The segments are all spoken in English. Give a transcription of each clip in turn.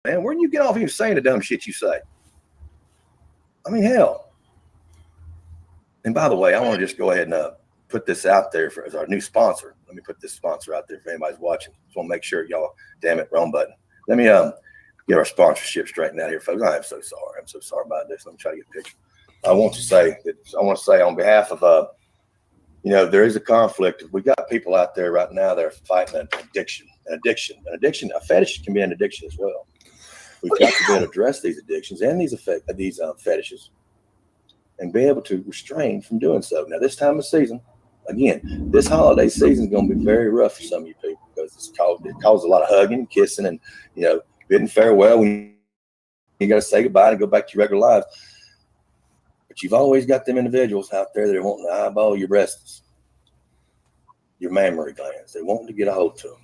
man. Where do you get off even saying the dumb shit you say? I mean, hell. And by the way, I want to just go ahead and put this out there as our new sponsor. Let me put this sponsor out there if anybody's watching. Just want to make sure y'all, damn it, wrong button. Let me get our sponsorship straightened out here, folks. I am so sorry. I'm so sorry about this. Let me try to get a picture. I want to say on behalf of, there is a conflict. We got people out there right now that are fighting an addiction. A fetish can be an addiction as well. We've got to be able to address these addictions and these fetishes and be able to restrain from doing so. Now, this time of season, again, this holiday season is going to be very rough for some of you people because it causes a lot of hugging, kissing, and, bidding farewell when you got to say goodbye and go back to your regular lives. But you've always got them individuals out there that are wanting to eyeball your breasts, your mammary glands. They're wanting to get a hold to them.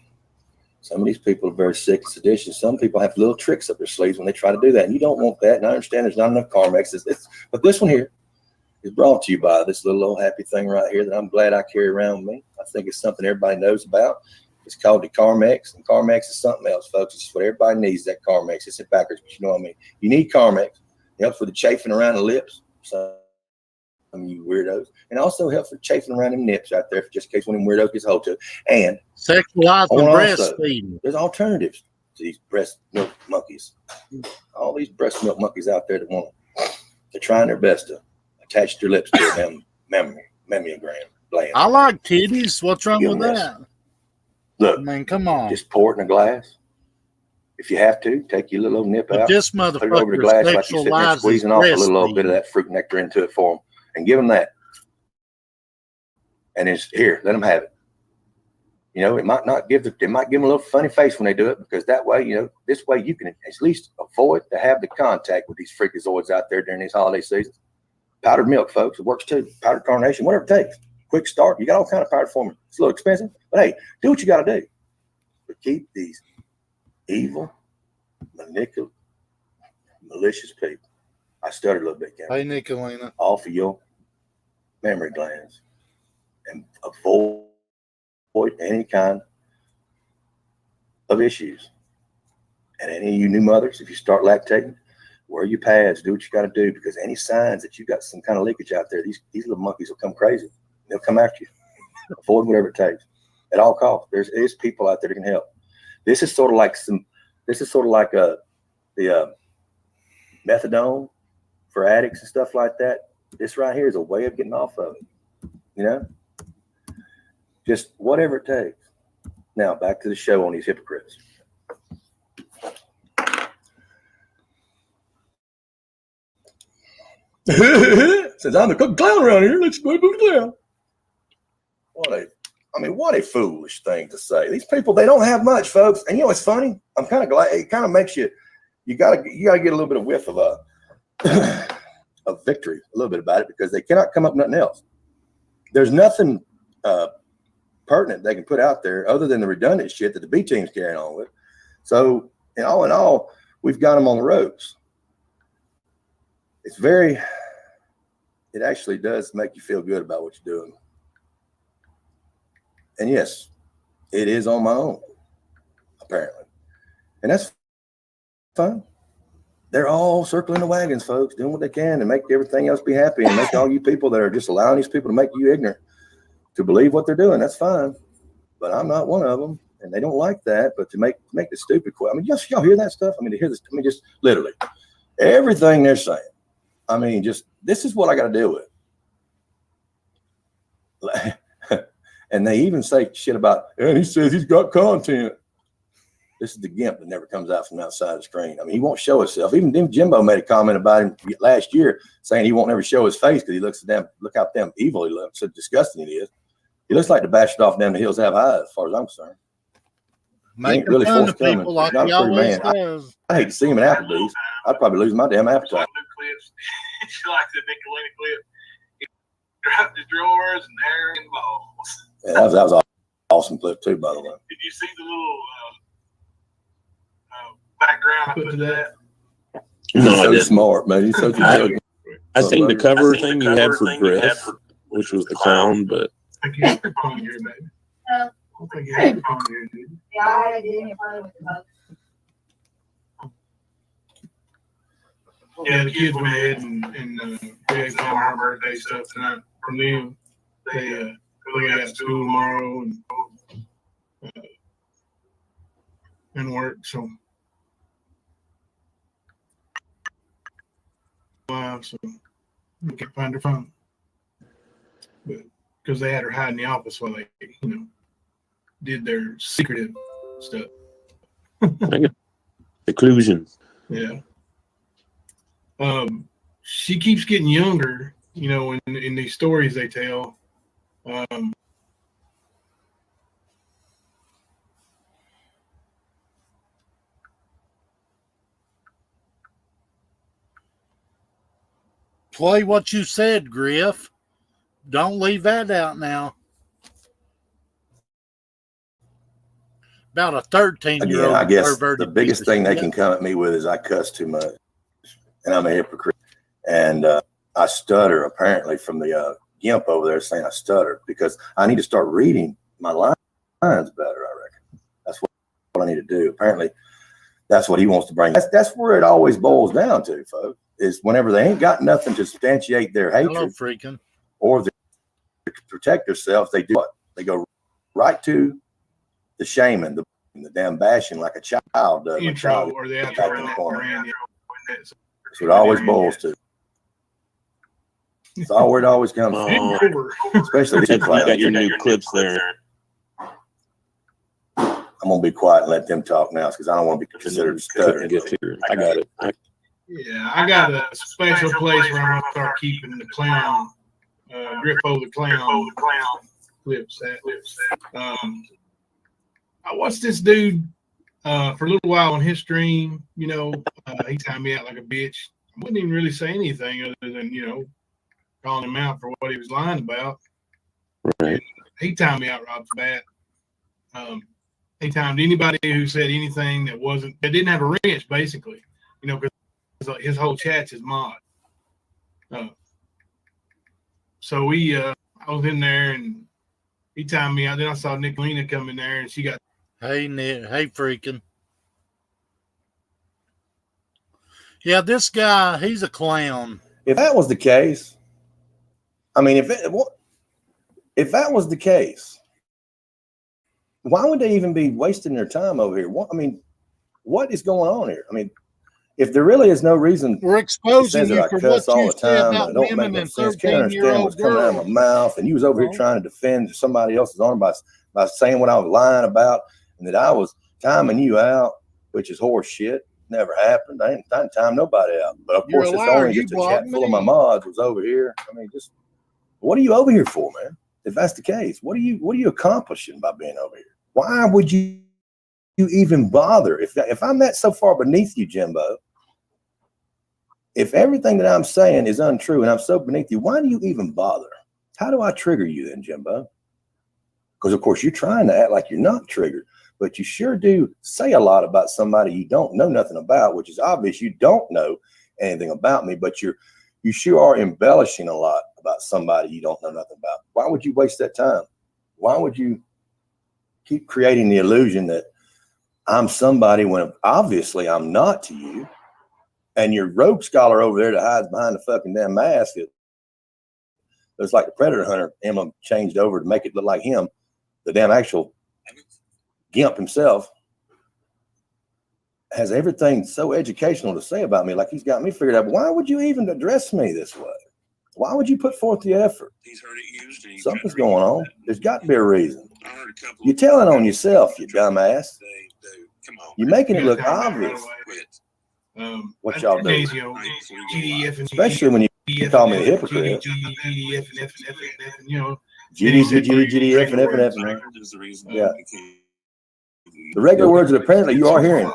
Some of these people are very sick and seditious. Some people have little tricks up their sleeves when they try to do that. And you don't want that. And I understand there's not enough Carmex. But this one here is brought to you by this little old happy thing right here that I'm glad I carry around with me. I think it's something everybody knows about. It's called the Carmex. And Carmex is something else, folks. It's what everybody needs, that Carmex. It's it backwards, but you know what I mean. You need Carmex. It helps with the chafing around the lips. Some of you weirdos. And also helps with chafing around them nips out there, just in case one of them weirdos gets hold to it. And sexualizing breastfeeding. There's alternatives to these breast milk monkeys. All these breast milk monkeys out there that want to, they're trying their best to attach their lips to them mammogram gland. I like titties. What's wrong with that? Look, man, come on. Just pour it in a glass. If you have to, take your little nip out. This put it over the glass like you're sitting there squeezing off a little bit of that fruit nectar into it for them, and give them that. And it's here. Let them have it. It might give them a little funny face when they do it, because that way, this way you can at least avoid to have the contact with these freakazoids out there during these holiday seasons. Powdered milk, folks, it works too. Powdered carnation, whatever it takes. Quick start. You got all kind of powdered formula. It's a little expensive, but hey, do what you got to do. But keep these evil, manipulative, malicious people. I stuttered a little bit, Cameron. Hey, Nicolina. Off of your mammary glands and avoid any kind of issues. And any of you new mothers, if you start lactating, wear your pads, do what you got to do, because any signs that you got some kind of leakage out there, these little monkeys will come crazy. They'll come after you. Avoid whatever it takes at all costs. There's people out there that can help. This is sort of like the methadone for addicts and stuff like that. This right here is a way of getting off of it. Just whatever it takes. Now back to the show on these hypocrites. Since I'm the clown around here, let's go to the clown. What a foolish thing to say. These people, they don't have much, folks. And it's funny. I'm kind of glad. It kind of makes you gotta get a little bit of whiff of of victory, a little bit about it, because they cannot come up with nothing else. There's nothing pertinent they can put out there other than the redundant shit that the B team's carrying on with. So in all, we've got them on the ropes. It actually does make you feel good about what you're doing. And yes, it is on my own, apparently. And that's fine. They're all circling the wagons, folks, doing what they can to make everything else be happy, and make all you people that are just allowing these people to make you ignorant to believe what they're doing. That's fine. But I'm not one of them, and they don't like that. But to make the stupid y'all hear that stuff? To hear this, just literally everything they're saying. This is what I got to deal with. And they even say shit about, and he says he's got content. This is the gimp that never comes out from outside the screen. He won't show himself. Even Jimbo made a comment about him last year, saying he won't ever show his face because he looks at them. Look how damn evil he looks. So disgusting he is. He looks like the bastard off down the hills have eyes, as far as I'm concerned. He ain't really forthcoming. He's not a pretty man. I hate to see him in Applebee's. I'd probably lose my damn appetite. She likes the Nicolina clip. He dropped the drawers and hair and balls. Yeah, that was an awesome clip too, by the way. Did you see the little background I put to that? No, he's so smart, man. He's such a joke. I seen the cover thing you had for Griff, which was the clown, but I can't put on here, baby. I don't think you had to put on here, dude. Yeah, I did in front of the Yeah, the kids went ahead and we had some of our birthday stuff tonight from them. They got school tomorrow and work, so. So we can't find her phone, but because they had her hide in the office while they, did their secretive stuff. Seclusion. Yeah. She keeps getting younger, in these stories they tell. Play what you said, Griff. Don't leave that out now. About a 13-year-old. Again, I guess the biggest thing they can come at me with is I cuss too much, and I'm a hypocrite, and I stutter. Apparently, from the gimp over there saying I stutter because I need to start reading my lines better. I reckon that's what I need to do. Apparently, that's what he wants to bring. That's where it always boils down to, folks. Is whenever they ain't got nothing to substantiate their hatred or to protect themselves, they do what? They go right to the shaming, the damn bashing like a child does. Intro or the outro. That's what it always boils to. It's all where it always comes from. Especially you got your new clips there. I'm going to be quiet and let them talk now because I don't want to be considered stuttering. I got it. Yeah, I got a special place where I'm going to start keeping the clown, Griffo the clown clips. I watched this dude for a little while on his stream. He timed me out like a bitch. I wouldn't even really say anything other than, calling him out for what he was lying about. Right. He timed me out right off the bat. He timed anybody who said anything that didn't have a wrench, basically, because his whole chat's his mod. So I was in there and he timed me out. Then I saw Nicolina come in there and she got. Hey, Nick. Hey, freaking. Yeah, this guy, he's a clown. If that was the case, I mean, if that was the case, why would they even be wasting their time over here? What is going on here? I mean, if there really is no reason, we're exposing you for what you say about women and 13-year-old girls coming out of my mouth, and you was over here trying to defend somebody else's honor by saying what I was lying about, and that I was timing you out, which is horse shit. Never happened. I didn't time nobody out. But of course, it's only just a chat full of my mods was over here. I mean, just what are you over here for, man? If that's the case, what are you accomplishing by being over here? Why would you even bother? If I'm that so far beneath you, Jimbo, if everything that I'm saying is untrue and I'm so beneath you, why do you even bother? How do I trigger you then, Jimbo? Because, of course, you're trying to act like you're not triggered, but you sure do say a lot about somebody you don't know nothing about, which is obvious. You don't know anything about me, but you sure are embellishing a lot about somebody you don't know nothing about. Why would you waste that time? Why would you keep creating the illusion that I'm somebody when obviously I'm not to you? And your rogue scholar over there that hides behind the fucking damn mask, it looks like the Predator Hunter emblem changed over to make it look like him, the damn actual gimp himself, has everything so educational to say about me, like he's got me figured out. Why would you even address me this way? Why would you put forth the effort? He's heard it used. And something's going on. There's got to be a reason. You're telling on yourself, you dumbass. Come on. You're making it look obvious. What y'all do, especially when you call me a hypocrite. GDF and F. Yeah. The regular words that apparently you are hearing.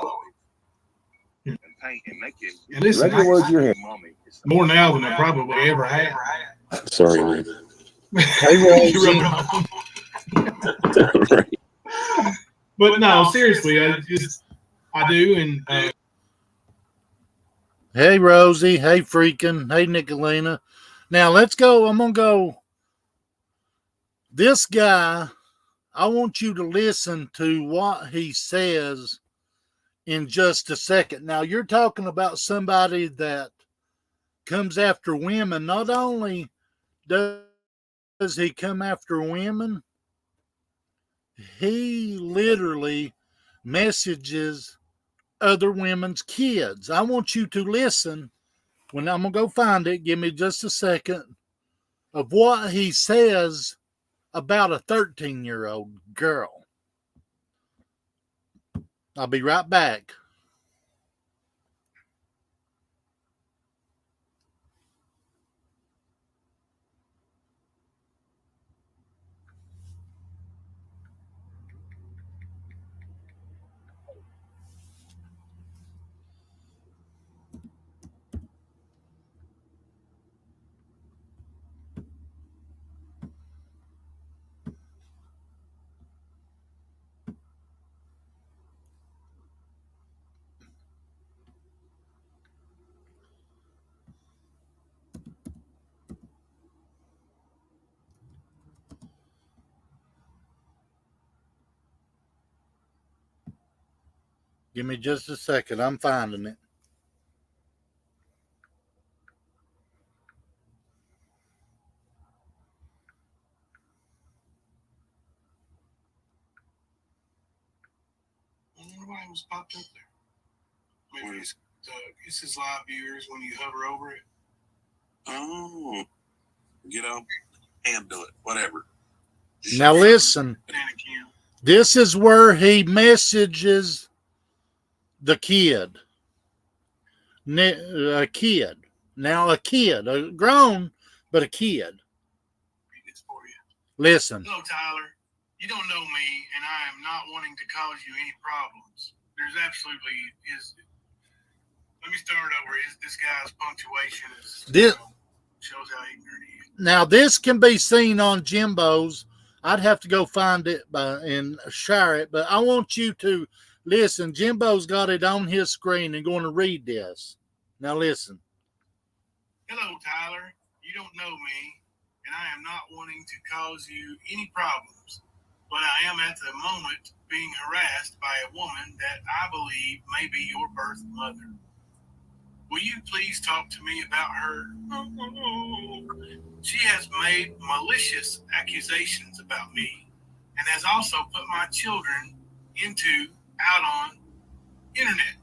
And listen, regular words you're hearing. More now than I probably ever had. Sorry, man. But no, seriously, I do. And hey, Rosie. Hey, freaking. Hey, Nicolina. Now let's go. I'm gonna go. This guy, I want you to listen to what he says in just a second. Now, you're talking about somebody that comes after women, not only does he come after women, he literally messages other women's kids. I want you to listen when I'm going to go find it. Give me just a second of what he says about a 13-year-old girl. I'll be right back. Give me just a second. I'm finding it. Nobody was popped up there. Maybe it's his live viewers when you hover over it. Oh, handle it, whatever. Now listen. This is where he messages the kid. A kid. Now a kid. A grown, but a kid. Listen. Hello, Tyler. You don't know me, and I am not wanting to cause you any problems. There's absolutely is. Let me start over. This guy's punctuation shows how ignorant he is. Now this can be seen on Jimbo's. I'd have to go find it and share it, but I want you to listen. Jimbo's got it on his screen and going to read this. Now listen. Hello, Tyler. You don't know me, and I am not wanting to cause you any problems, but I am at the moment being harassed by a woman that I believe may be your birth mother. Will you please talk to me about her? She has made malicious accusations about me and has also put my children out on internet.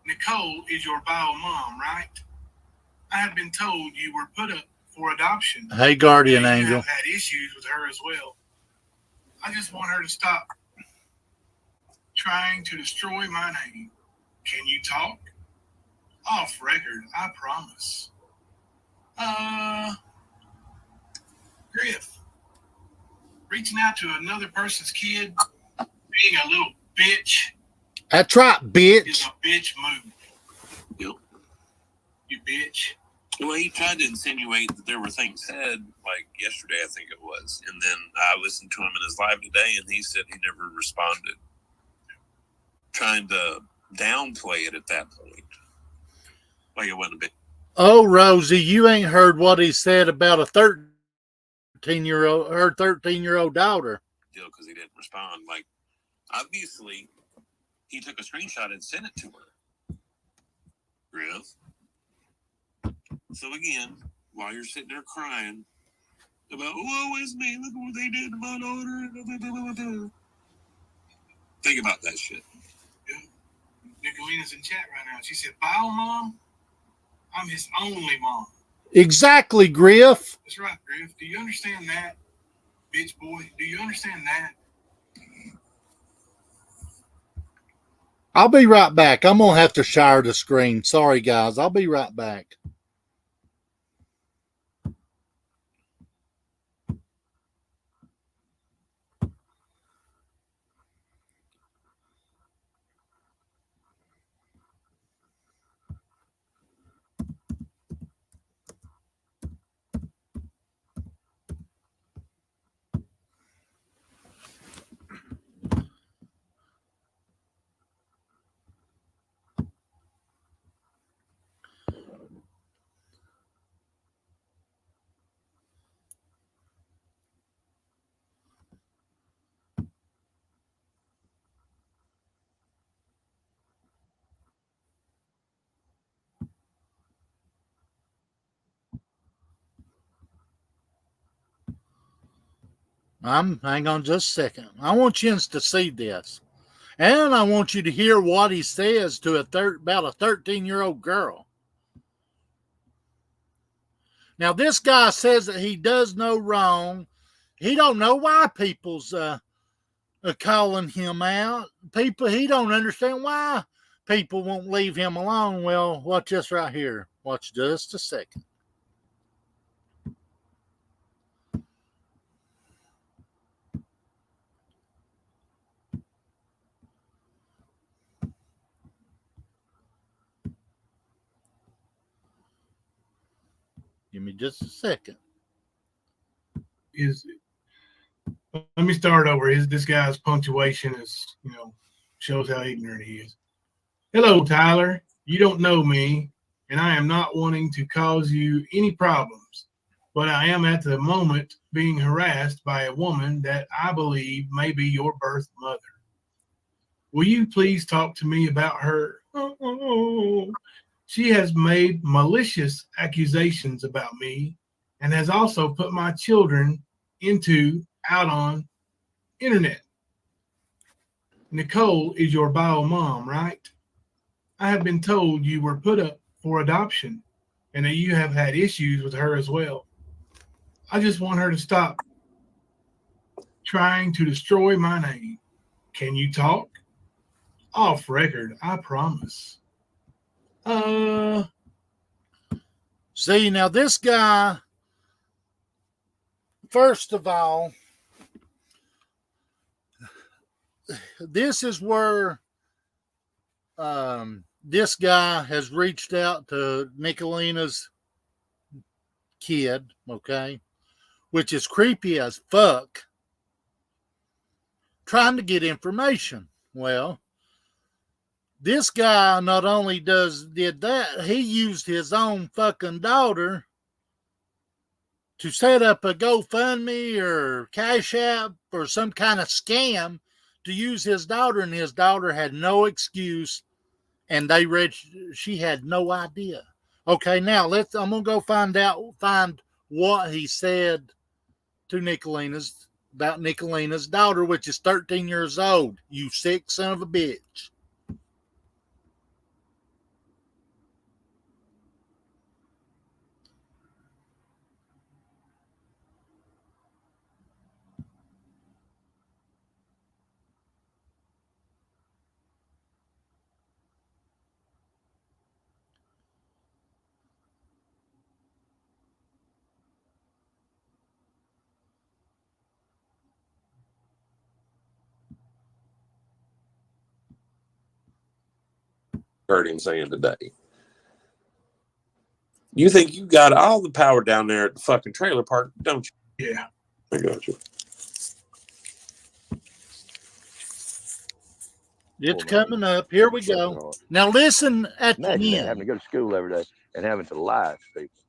Nicole is your bio mom, right? I have been told you were put up for adoption. Hey, guardian and angel. You have had issues with her as well. I just want her to stop trying to destroy my name. Can you talk? Off record, I promise. Griff, reaching out to another person's kid, being a little bitch. That's right, bitch. Is a bitch move. Yep. You bitch. Well, he tried to insinuate that there were things said, like yesterday, I think it was. And then I listened to him in his live today, and he said he never responded. Trying to downplay it at that point. Like it wasn't a big. Oh, Rosie, you ain't heard what he said about a 13-year-old daughter. Deal because he didn't respond. Like, obviously, he took a screenshot and sent it to her. Griff. So again, while you're sitting there crying about, woe is me, look what they did to my daughter. Think about that shit. Yeah. Nicolina's in chat right now. She said, bio mom? I'm his only mom. Exactly, Griff. That's right, Griff. Do you understand that, bitch boy? Do you understand that? I'll be right back. I'm going to have to share the screen. Sorry, guys. I'll be right back. Hang on just a second. I want you to see this. And I want you to hear what he says to about a 13-year-old girl. Now, this guy says that he does no wrong. He don't know why people's calling him out. He don't understand why people won't leave him alone. Well, watch this right here. Watch just a second. Give me just a second. Let me start over. This guy's punctuation is, shows how ignorant he is. Hello, Tyler. You don't know me, and I am not wanting to cause you any problems, but I am at the moment being harassed by a woman that I believe may be your birth mother. Will you please talk to me about her? She has made malicious accusations about me and has also put my children out on internet. Nicole is your bio mom, right? I have been told you were put up for adoption and that you have had issues with her as well. I just want her to stop trying to destroy my name. Can you talk? Off record, I promise. See, now this guy, first of all, this is where this guy has reached out to Nicolina's kid, okay, which is creepy as fuck, trying to get information. Well, this guy not only did that, he used his own fucking daughter to set up a GoFundMe or Cash App or some kind of scam to use his daughter, and his daughter had no excuse, and she had no idea. Okay, now I'm gonna go find what he said to about Nicolina's daughter, which is 13 years old. You sick son of a bitch. Heard him saying today. You think you got all the power down there at the fucking trailer park, don't you? Yeah. I got you. It's coming up. Here we go. Now listen at the Imagine that, end. having to go to school every day and having to lie to people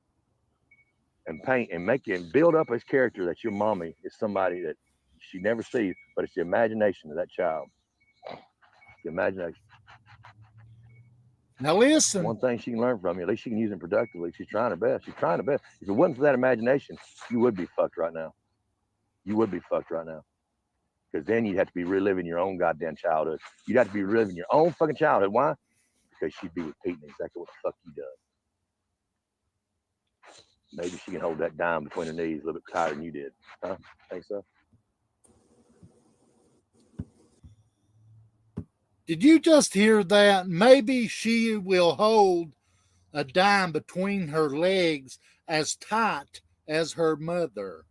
and paint and make and build up his character that your mommy is somebody that she never sees, but it's the imagination of that child. The imagination. Now listen. One thing she can learn from you, at least she can use it productively. She's trying her best. She's trying her best. If it wasn't for that imagination, you would be fucked right now. You would be fucked right now. Because then you'd have to be reliving your own goddamn childhood. You'd have to be reliving your own fucking childhood. Why? Because she'd be repeating exactly what the fuck you done. Maybe she can hold that dime between her knees a little bit tighter than you did. Huh? Think so? Did you just hear that? Maybe she will hold a dime between her legs as tight as her mother.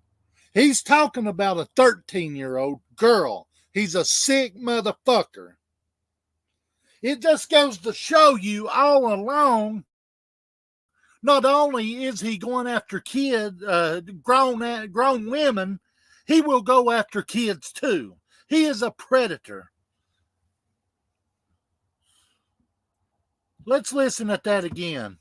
He's talking about a 13-year-old girl. He's a sick motherfucker. It just goes to show you all along, not only is he going after kids, grown women, he will go after kids too. He is a predator. Let's listen at that again.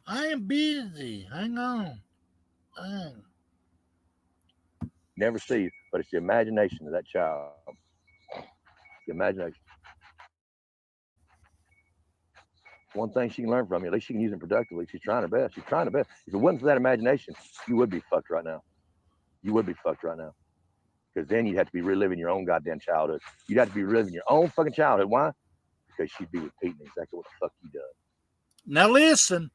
I am busy. Hang on. Hang. Never sees, but it's the imagination of that child. The imagination. One thing she can learn from you, at least she can use it productively. She's trying her best. She's trying her best. If it wasn't for that imagination, you would be fucked right now. You would be fucked right now. Because then you'd have to be reliving your own goddamn childhood. You'd have to be reliving your own fucking childhood. Why? Because she'd be repeating exactly what the fuck you done. Now listen.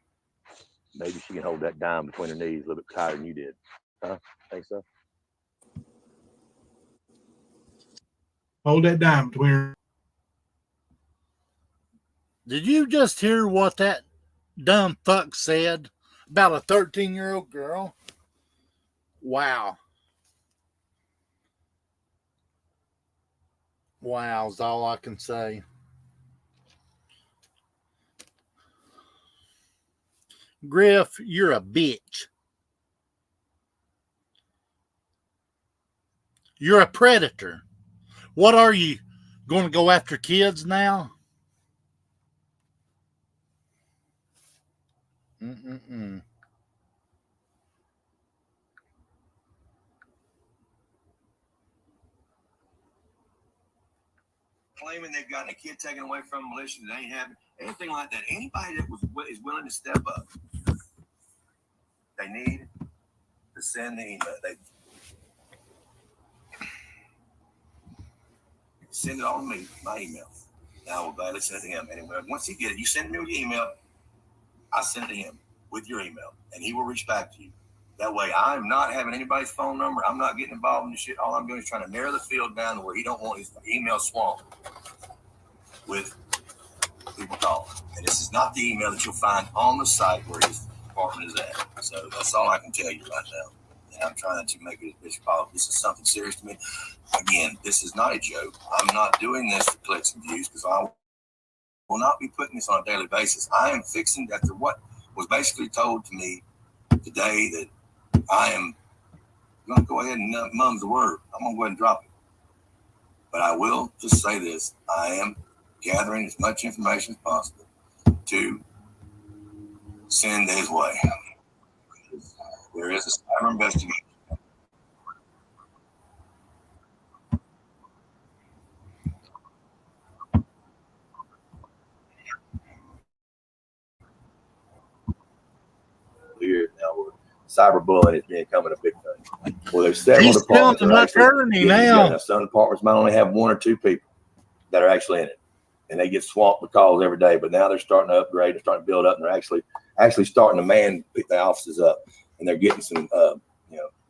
Maybe she can hold that dime between her knees a little bit tighter than you did. Huh? Think so? Hold that dime between her. Did you just hear what that dumb fuck said about a 13-year-old girl? Wow. Wow is all I can say. Griff, you're a bitch. You're a predator. What are you, going to go after kids now? Mm-mm-mm. Claiming they've gotten a kid taken away from militia that ain't happening, anything like that. Anybody that is willing to step up, they need to send the email. They send it on me, my email. Now I will gladly send it to him. Anyway, once he gets it, you send me your email. I send it to him with your email, and he will reach back to you. That way, I'm not having anybody's phone number. I'm not getting involved in the shit. All I'm doing is trying to narrow the field down to where he don't want his email swamped with people calling. And this is not the email that you'll find on the site where his department is at. So that's all I can tell you right now. And I'm trying to make it as possible. This is something serious to me. Again, this is not a joke. I'm not doing this for clicks and views because I will not be putting this on a daily basis. I am fixing after what was basically told to me today that I am going to go ahead and mum the word. I'm going to go ahead and drop it. But I will just say this. I am gathering as much information as possible to send his way. There is a cyber investigation. Here now, cyberbullying is becoming a big thing. Well, there's several He's departments. telling an attorney now. Some departments might only have one or two people that are actually in it, and they get swamped with calls every day. But now they're starting to upgrade, they're starting to build up, and they're actually starting to man the offices up, and they're getting some,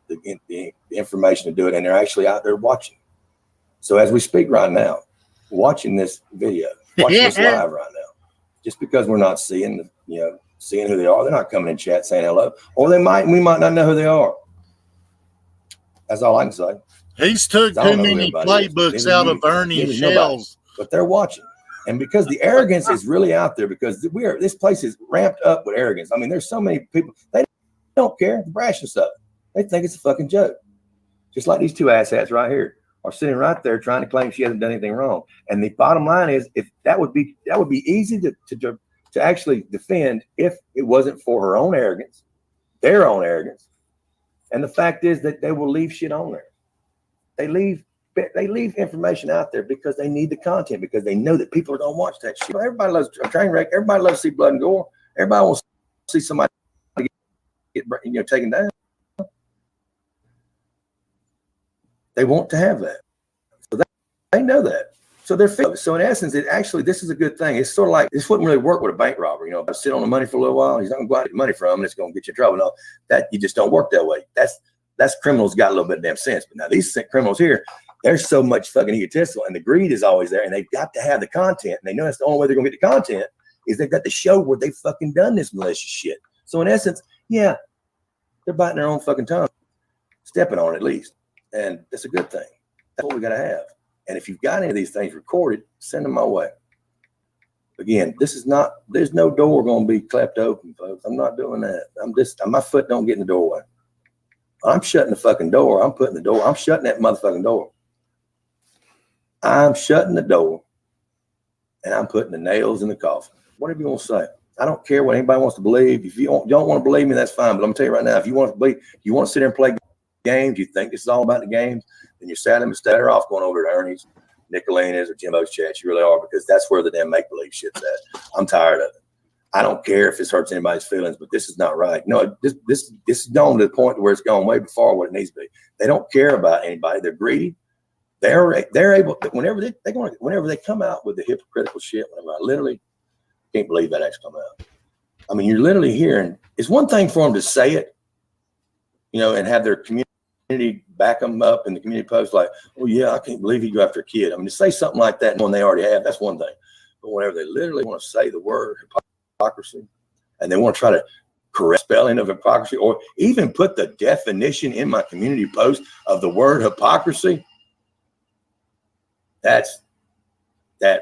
the information to do it, and they're actually out there watching. So as we speak right now, watching this video, watching this live right now, just because we're not seeing seeing who they are, they're not coming in chat saying hello, or we might not know who they are. That's all I can say. He's took too many playbooks out of Ernie Shells. But they're watching. And because the arrogance is really out there, because this place is ramped up with arrogance. I mean, there's so many people, they don't care, the brashing stuff. They think it's a fucking joke. Just like these two asshats right here are sitting right there trying to claim she hasn't done anything wrong. And the bottom line is, if that would be easy to actually defend if it wasn't for her own arrogance, their own arrogance. And the fact is that they will leave shit on there. They leave information out there because they need the content, because they know that people are gonna watch that shit. Everybody loves a train wreck. Everybody loves to see blood and gore. Everybody wants to see somebody get taken down. They want to have that, so they know that. So they're fixed. So in essence, this is a good thing. It's sort of like, this wouldn't really work with a bank robber. Sit on the money for a little while. He's not going to go out and get money from him, and it's going to get you in trouble. No, that you just don't work that way. That's criminals got a little bit of damn sense. But now these criminals here, there's so much fucking egotistical, and the greed is always there, and they've got to have the content. And they know that's the only way they're going to get the content is they've got to show where they've fucking done this malicious shit. So in essence, yeah, they're biting their own fucking tongue, stepping on it at least, and that's a good thing. That's what we got to have. And if you've got any of these things recorded, send them my way. Again, there's no door going to be clapped open, folks. I'm not doing that. My foot don't get in the doorway. I'm shutting the fucking door. I'm shutting that motherfucking door. I'm shutting the door, and I'm putting the nails in the coffin. Whatever you want to say. I don't care what anybody wants to believe. If you don't want to believe me, that's fine. But I'm gonna tell you right now, if you want to believe, you want to sit there and play games, you think this is all about the games, then you're sadly better off going over to Ernie's, Nicolina's, or Jimbo's chat. You really are, because that's where the damn make believe shit's at. I'm tired of it. I don't care if this hurts anybody's feelings, but this is not right. No, this is gone to the point where it's gone way before what it needs to be. They don't care about anybody. They're greedy. They're able, whenever they come out with the hypocritical shit. I literally can't believe that actually come out. I mean, you're literally hearing. It's one thing for them to say it, and have their community back them up in the community post, like, "Oh yeah, I can't believe you go after a kid." I mean, to say something like that when they already have, that's one thing. But whenever they literally want to say the word hypocrisy, and they want to try to correct spelling of hypocrisy, or even put the definition in my community post of the word hypocrisy, that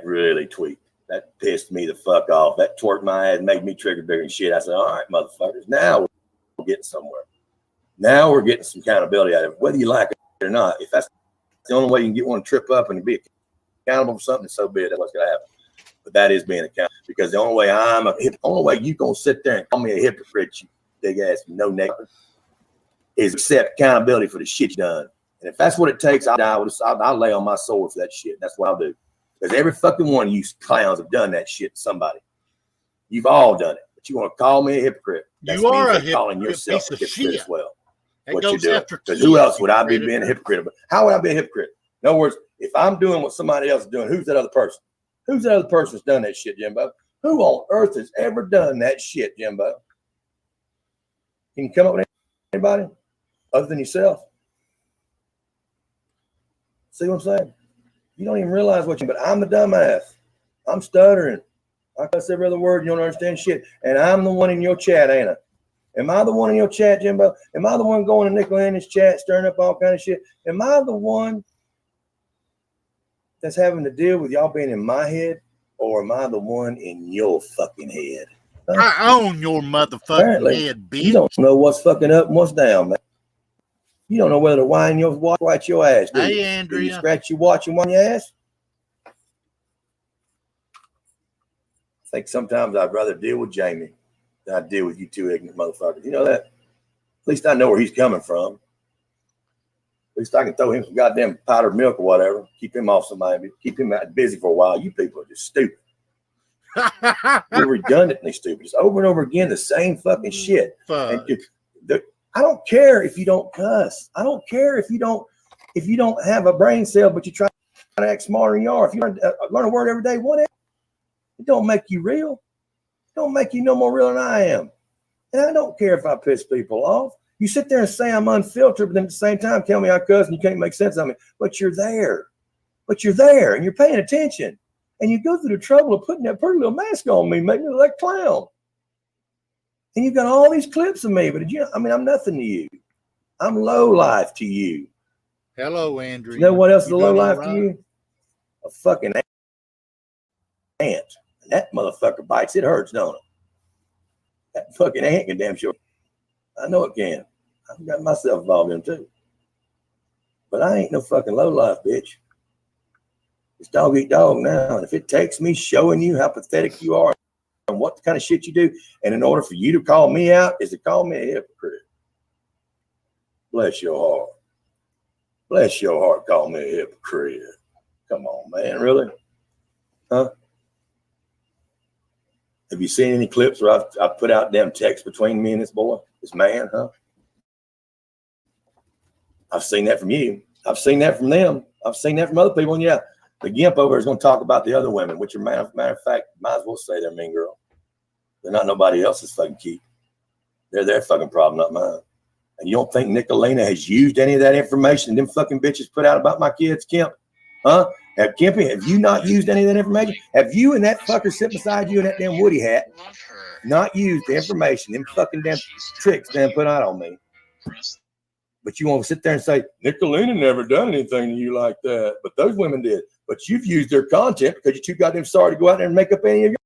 really tweaked. That pissed me the fuck off. That twerked my ass, made me trigger bigger and shit. I said, all right, motherfuckers, now we're getting somewhere. Now we're getting some accountability out of it, whether you like it or not. If that's the only way you can get one to trip up and be accountable for something, so be it. That's what's going to happen. But that is being accountable, because the only way you going to sit there and call me a hypocrite, you big ass no neck, is accept accountability for the shit you done. And if that's what it takes, I'll lay on my sword for that shit. That's what I'll do. Because every fucking one of you clowns have done that shit to somebody. You've all done it. But you want to call me a hypocrite. That's You are a calling hypocrite yourself a piece of hypocrite shit. as well. That What you goes doing? after Because kids, who else would I be predator. being a hypocrite about? How would I be a hypocrite? In other words, if I'm doing what somebody else is doing, who's that other person? Who's that other person that's done that shit, Jimbo? Who on earth has ever done that shit, Jimbo? Can you come up with anybody other than yourself? See what I'm saying? You don't even realize what but I'm the dumbass. I'm stuttering. I cuss every other word. You don't understand shit. And I'm the one in your chat, ain't I? Am I the one in your chat, Jimbo? Am I the one going to Nickel in his chat, stirring up all kind of shit? Am I the one that's having to deal with y'all being in my head, or am I the one in your fucking head? Huh? I own your motherfucking Apparently, head, bitch. you don't know what's fucking up and what's down, man. You don't know whether to whine your watch, watch your ass, do you? Hey, Do you Andrea. scratch your watch and whine your ass? I think sometimes I'd rather deal with Jamie than I deal with you two ignorant motherfuckers. You know that? At least I know where he's coming from. At least I can throw him some goddamn powdered milk or whatever. Keep him off somebody. Keep him busy for a while. You people are just stupid. You're redundantly stupid. It's over and over again the same fucking shit. Fuck. And I don't care if you don't cuss. I don't care if you don't have a brain cell, but you try to act smarter than you are. If you learn a word every day, whatever. It don't make you real. It don't make you no more real than I am. And I don't care if I piss people off. You sit there and say I'm unfiltered, but then at the same time tell me I cuss and you can't make sense of me. But you're there. And you're paying attention. And you go through the trouble of putting that pretty little mask on me, making me look like a clown. And you've got all these clips of me, but I'm nothing to you. I'm low life to you. Hello, Andrea. You know what else is a low doing life all to right? you? A fucking ant. And that motherfucker bites. It hurts, don't it? That fucking ant can damn sure. I know it can. I've got myself involved in too. But I ain't no fucking low life, bitch. It's dog eat dog now. And if it takes me showing you how pathetic you are and what kind of shit you do, and in order for you to call me out is to call me a hypocrite. Bless your heart. Bless your heart, call me a hypocrite. Come on, man. Really? Huh? Have you seen any clips where I've put out damn text between me and this boy, this man, huh? I've seen that from you. I've seen that from them. I've seen that from other people. And yeah, the gimp over is going to talk about the other women, which are, matter of fact, might as well say they're mean girl. They're not nobody else's fucking keep. They're their fucking problem, not mine. And you don't think Nicolina has used any of that information them fucking bitches put out about my kids, Kemp? Huh? Have you not used any of that information? Have you and that fucker sit beside you in that damn Woody hat not used the information, them fucking damn tricks them put out on me? But you want to sit there and say, Nicolina never done anything to you like that. But those women did. But you've used their content because you're too goddamn sorry to go out there and make up any of your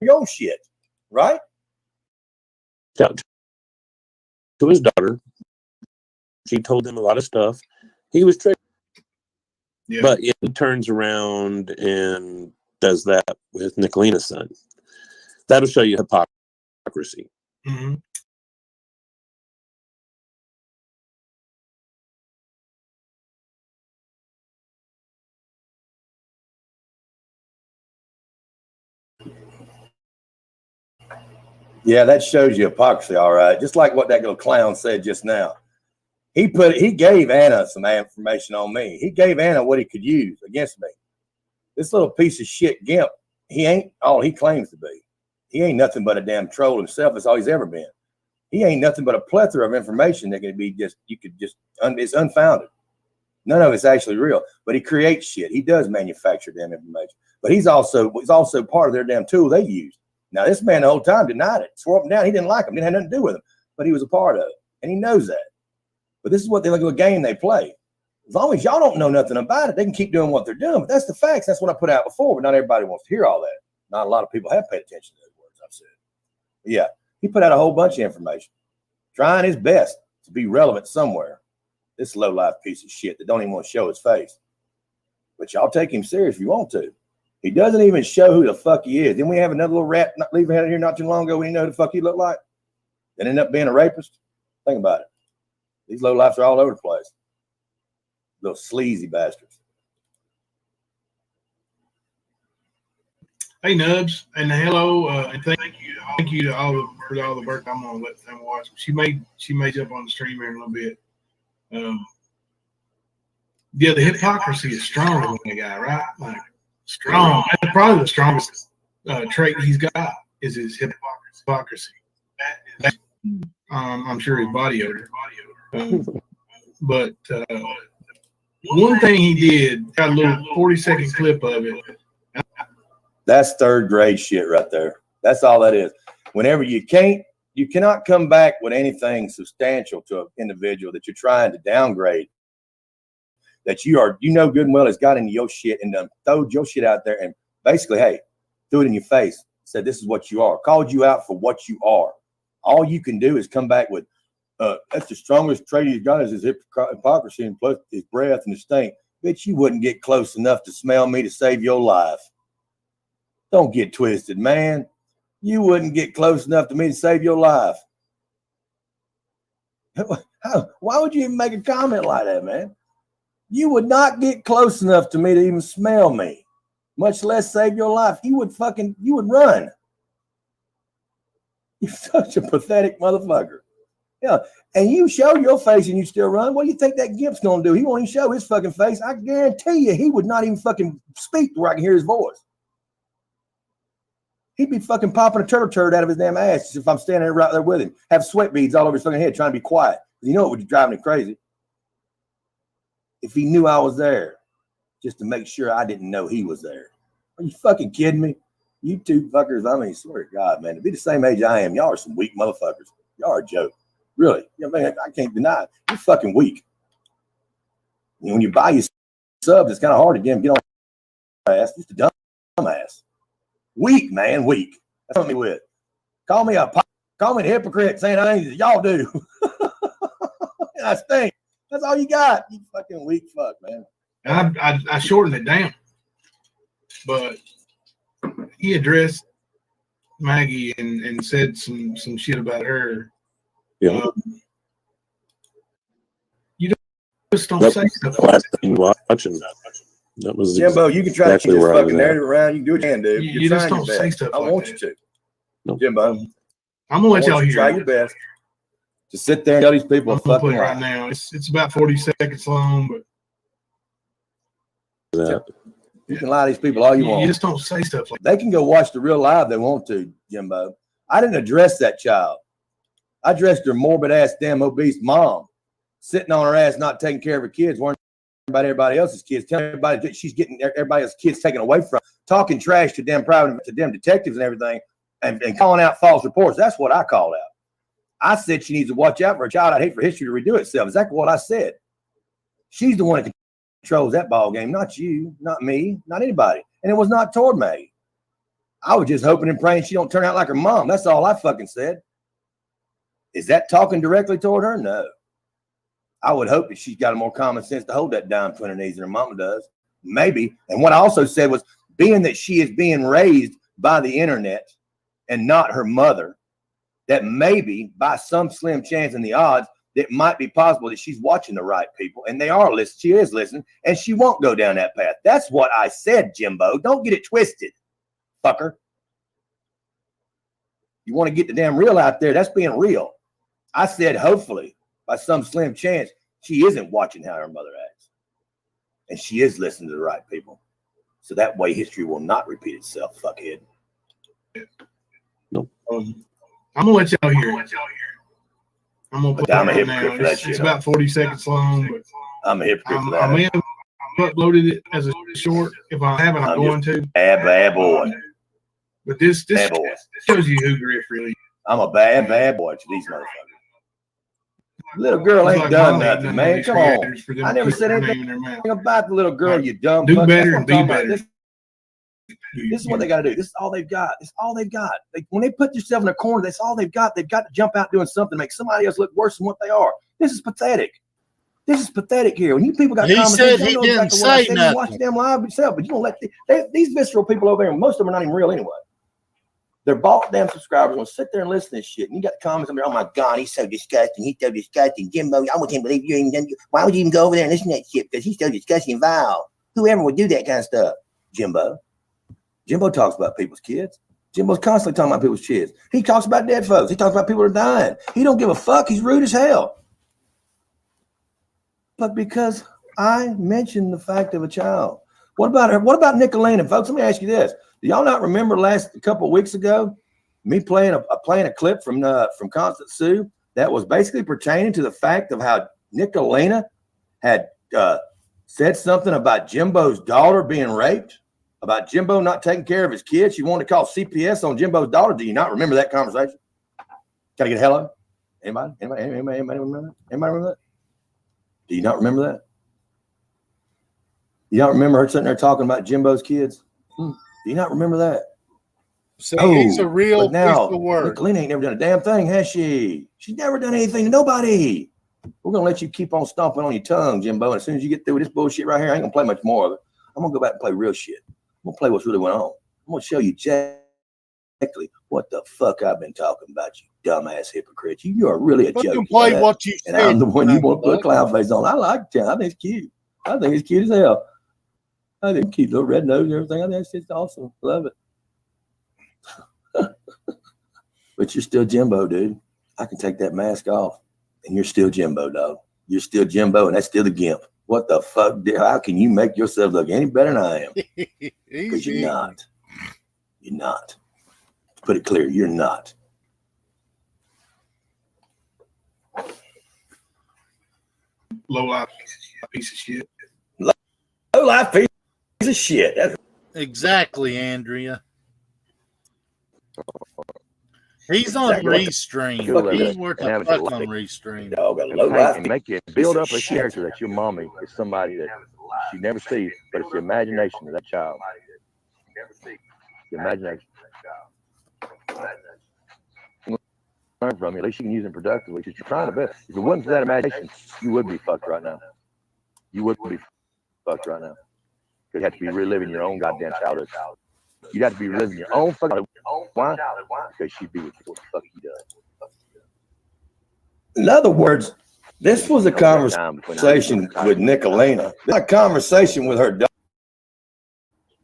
your own shit, right? To his daughter, she told him a lot of stuff. He was triggered. Yeah. But he turns around and does that with Nicolina's son. That'll show you hypocrisy. Mm-hmm. Yeah, that shows you hypocrisy, all right. Just like what that little clown said just now. He gave Anna some information on me. He gave Anna what he could use against me. This little piece of shit Gimp, he ain't all he claims to be. He ain't nothing but a damn troll himself. That's all he's ever been. He ain't nothing but a plethora of information that can be it's unfounded. None of it's actually real. But he creates shit. He does manufacture damn information. But he's also part of their damn tool they use. Now, this man the whole time denied it, swore up and down. He didn't like him, didn't have nothing to do with him, but he was a part of it, and he knows that. But this is what they look at a game they play. As long as y'all don't know nothing about it, they can keep doing what they're doing. But that's the facts. That's what I put out before. But not everybody wants to hear all that. Not a lot of people have paid attention to those words I've said. But yeah, he put out a whole bunch of information, trying his best to be relevant somewhere. This low-life piece of shit that don't even want to show his face. But y'all take him serious if you want to. He doesn't even show who the fuck he is. Didn't we have another little rat leaving out here not too long ago? We didn't know who the fuck he looked like. That ended up being a rapist. Think about it. These low lifes are all over the place. Little sleazy bastards. Hey Nubs, and hello, and thank you to all the work. I'm gonna let them watch. She may jump on the stream here in a little bit. Yeah, the hypocrisy is strong in the guy, right? Like strong. That's probably the strongest trait he's got is his hypocrisy. I'm sure his body odor. But one thing he did, got a little 40-second clip of it. That's third grade shit right there. That's all that is. Whenever you cannot come back with anything substantial to an individual that you're trying to downgrade, that you good and well has got into your shit and done throwed your shit out there and basically, hey, threw it in your face, said this is what you are, called you out for what you are. All you can do is come back with, that's the strongest trait he's got is his hypocrisy and plus his breath and his stink. Bitch, you wouldn't get close enough to smell me to save your life. Don't get twisted, man. You wouldn't get close enough to me to save your life. Why would you even make a comment like that, man? You would not get close enough to me to even smell me, much less save your life. You would run. You're such a pathetic motherfucker. Yeah, and you show your face and you still run. What do you think that Gimp's gonna do? He won't even show his fucking face. I guarantee you, he would not even fucking speak where I can hear his voice. He'd be fucking popping a turtle turd out of his damn ass if I'm standing there right there with him. Have sweat beads all over his fucking head trying to be quiet. You know it would drive me crazy. If he knew I was there, just to make sure I didn't know he was there. Are you fucking kidding me? You two fuckers, I mean, swear to God, man, to be the same age I am, y'all are some weak motherfuckers. Y'all are a joke. Really. You know, man, I can't deny it. You're fucking weak. When you buy your subs, it's kind of hard to get on your ass. Just a dumb ass. Weak, man, weak. That's what me with. Call me a hypocrite saying things that y'all do. I stink. That's all you got. You fucking weak fuck, man. I shortened it down, but he addressed Maggie and said some shit about her. Yeah. You just don't say stuff like Last that. thing watching. That was Jimbo, you can try to exactly keep this where I was fucking at. narrative around. You can do what you can do. You just don't say stuff I like want that. you to. No. Jimbo, I'm gonna let y'all hear try it. your best to sit there and tell these people a I'm gonna fucking play it right lie. now. It's about 40 seconds long, but That. You can lie to these people all you you want. just don't say stuff like They can go watch the real live they want to, Jimbo. I didn't address that child. I addressed her morbid ass, damn obese mom, sitting on her ass, not taking care of her kids, worrying about everybody else's kids, telling everybody that she's getting everybody else's kids taken away from, talking trash to damn detectives and everything, and calling out false reports. That's what I called out. I said she needs to watch out for a child. I'd hate for history to redo itself. Exactly what I said. She's the one that controls that ball game, not you, not me, not anybody. And it was not toward Maggie. I was just hoping and praying she don't turn out like her mom. That's all I fucking said. Is that talking directly toward her? No. I would hope that she's got more common sense to hold that down between her knees than her mama does. Maybe. And what I also said was, being that she is being raised by the internet and not her mother, that maybe by some slim chance in the odds, it might be possible that she's watching the right people and they are listening. She is listening and she won't go down that path. That's what I said, Jimbo. Don't get it twisted, fucker. You want to get the damn real out there. That's being real. I said, hopefully, by some slim chance, she isn't watching how her mother acts. And she is listening to the right people. So that way history will not repeat itself, fuckhead. I'm gonna let y'all hear it. I'm gonna play I'm a it hypocrite now. for that It's shit. about 40 seconds long, but I'm a hypocrite for I may that. have uploaded it as a short. If I haven't, I'm I'm going to. Bad boy. But this Bad boy. shows you who Griff really is. I'm a bad boy to these motherfuckers. Little girl It's ain't like done Molly nothing, done man. these Come on. creators for them I never to put said their anything name in their mouth. about the little girl, you dumb Do fuck. better That's what and I'm be talking about. better. This is what they got to do. This is all they've got. This is all they've got. When they put themselves in a corner, that's all they've got. They've got to jump out doing something to make somebody else look worse than what they are. This is pathetic. This is pathetic here. When you people got He common said sense, he y'all know didn't exactly what I say said. You nothing. watch the damn live yourself, but you don't let these visceral people over there, most of them are not even real anyway. They're bought damn subscribers will sit there and listen to this shit. And you got comments on there, oh my God, he's so disgusting. He's so disgusting. Jimbo, I can't believe you even done. Why would you even go over there and listen to that shit? Because he's so disgusting and vile. Whoever would do that kind of stuff? Jimbo. Jimbo talks about people's kids. Jimbo's constantly talking about people's kids. He talks about dead folks. He talks about people that are dying. He don't give a fuck. He's rude as hell. But because I mentioned the fact of a child. What about her? What about Nicolena, folks? Let me ask you this. Do y'all not remember a couple of weeks ago, me playing a clip from Constant Sue that was basically pertaining to the fact of how Nicolena had said something about Jimbo's daughter being raped, about Jimbo not taking care of his kids. She wanted to call CPS on Jimbo's daughter. Do you not remember that conversation? Can I get a hello? Anybody? Anybody remember that? Anybody remember that? Do you not remember that? You don't remember her sitting there talking about Jimbo's kids? Do you not remember that? See, he's a real but now, piece of work. Nicolena ain't never done a damn thing, has she? She's never done anything to nobody. We're going to let you keep on stomping on your tongue, Jimbo. And as soon as you get through with this bullshit right here, I ain't going to play much more of it. I'm going to go back and play real shit. I'm going to play what's really went on. I'm going to show you exactly what the fuck I've been talking about, you dumbass hypocrite. You are really a Let joke. them You play know that? what you And said. I'm the one you want to put a clown face on. I like it. I think it's cute. I think it's cute as hell. I think it's cute. Little red nose and everything. I think it's just awesome. Love it. But you're still Jimbo, dude. I can take that mask off. And you're still Jimbo, dog. You're still Jimbo, and that's still the gimp. What the fuck? How can you make yourself look any better than I am? Because you're not. You're not. To put it clear, you're not. Low life piece of shit. Low life piece of shit. That's Exactly, Andrea. He's on Exactly what the Restream. fuck He's is worth and a have it fuck like- on Restream. dog. A and, low paint life and make you build up a character that your mommy is somebody that she never sees, but it's the imagination of that child. The imagination. Learn from you. At least you can use it productively. Because you're trying to best. If it wasn't for that imagination, you would be fucked right now. You would be fucked right now. Because you have to be reliving your own goddamn childhood. You'd have to be reliving your own fucking. Why? Because she'd be with what the fuck he does. In other words, this was a conversation with Nicolena. Not a conversation with her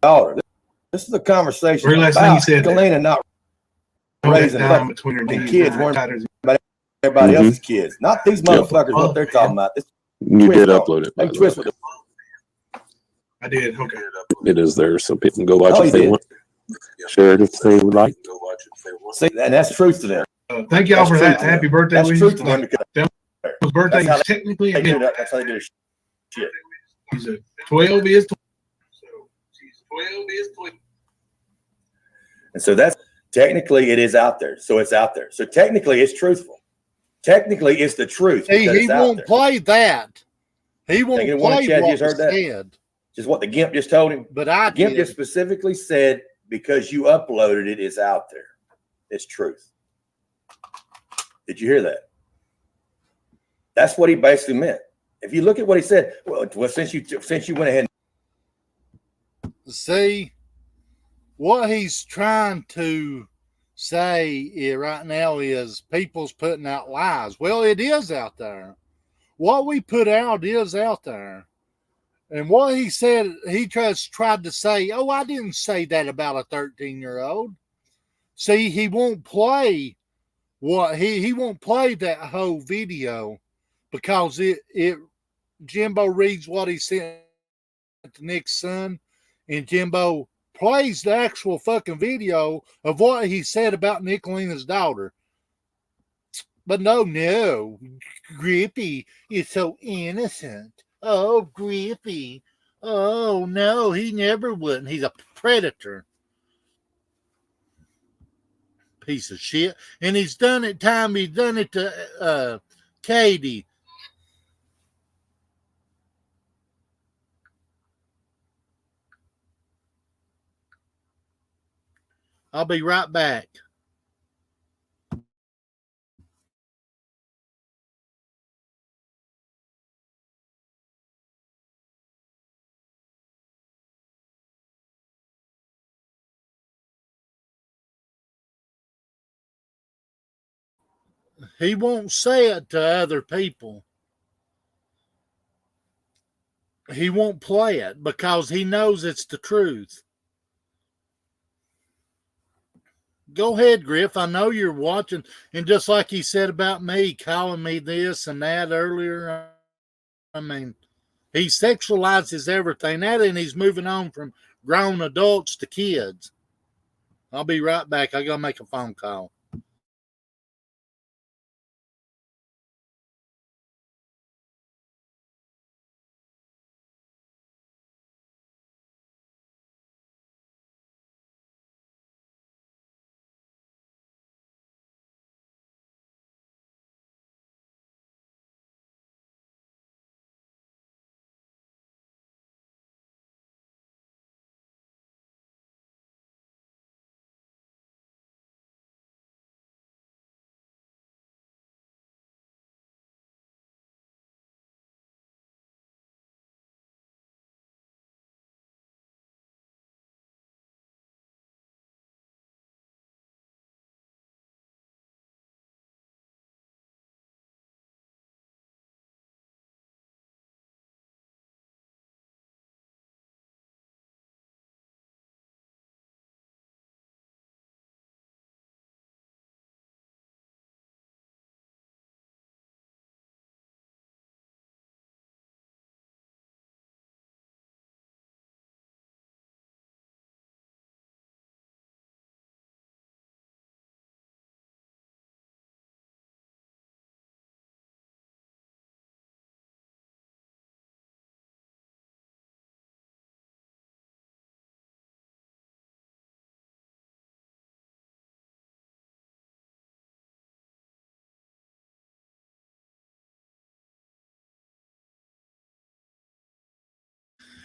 daughter. This is a conversation Very last thing he about said. Nicolena not raising That dime between her and knees kids and her weren't- tighter- everybody Mhm. else's kids. Not these motherfuckers, what they're talking about. This You twist did on. upload it. They By the twist way. with I did. Okay. It is there, so people can go watch Oh, it you if they did. want. Share it if they would like. See, and that's truth to them. Thank y'all That's for true that. to Happy them. birthday, That's Lee. truth to them because His birthday That's how is technically they a do bit. that. That's how they do this shit. He's a 12 is 12. And so that's technically it is out there. So it's out there. So technically it's truthful. Technically it's the truth. See, because he it's out won't there. play that. He won't Think anyone in play chat what just heard was that? said. Just what the Gimp just told him. But I Gimp did. just specifically said because you uploaded it, it's out there. It's truth. Did you hear that? That's what he basically meant. If you look at what he said, well since you went ahead. See, what he's trying to say right now is people's putting out lies. Well, it is out there. What we put out is out there. And what he said, he tried to say, oh, I didn't say that about a 13-year-old. See, he won't play he won't play that whole video because Jimbo reads what he sent to Nick's son, and Jimbo plays the actual fucking video of what he said about Nicolina's daughter. But no, Grippy is so innocent. Oh, Grippy. Oh, no, he never would. He's a predator. Piece of shit. And he's done it He's done it to Katie. I'll be right back. He won't say it to other people. He won't play it because he knows it's the truth. Go ahead, Griff. I know you're watching. And just like he said about me, calling me this and that earlier, I mean, he sexualizes everything. And he's moving on from grown adults to kids. I'll be right back. I got to make a phone call.